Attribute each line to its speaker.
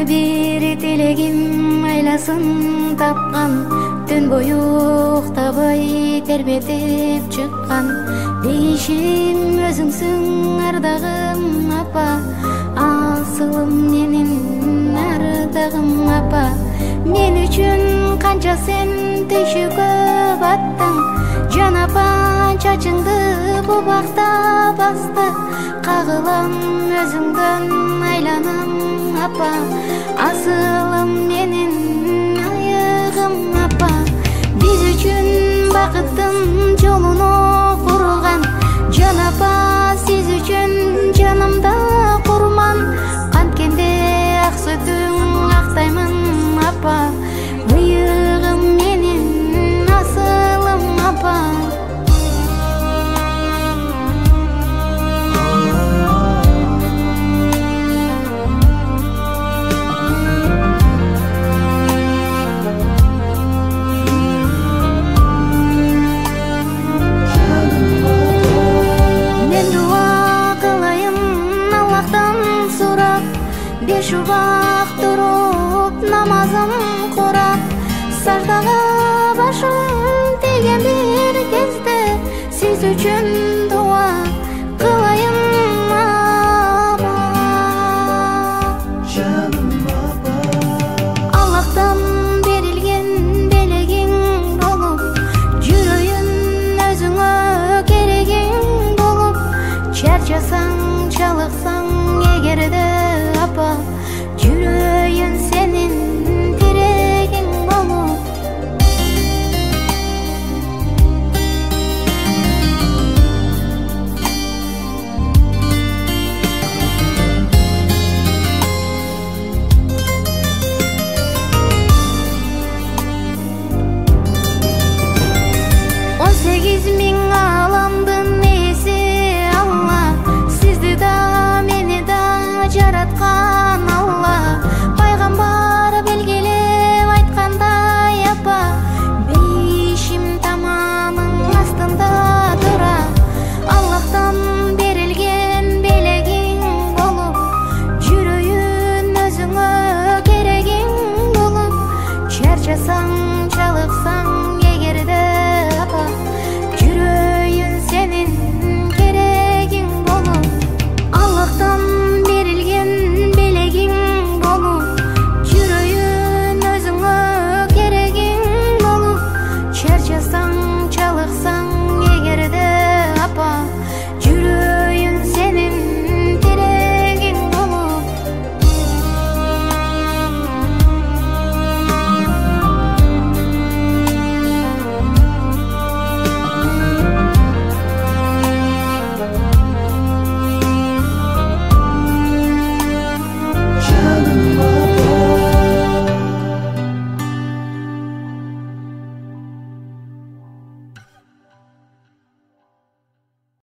Speaker 1: bir tilегим айласын тапкан, түн бою уктабай тербетип чыккан. Дейишим өзүңсүң ардагым апа, асылым менин ардагым апа. Мен үчүн канча сен түйшүккө баттың, жан апа чачыңды бу бакта басты. Кагылам өзүңдөн айланам апа, асылым менин айыгым апа. Биз үчүн бакыттын жолуну курган, жан апа сиз үчүн жанымда курман. Канткенде ак сүтүң актаймын апа, ыйыгым менин асылым апа. Беш убак туруп намазым курап, саждага башым тийген бир кезде сиз үчүн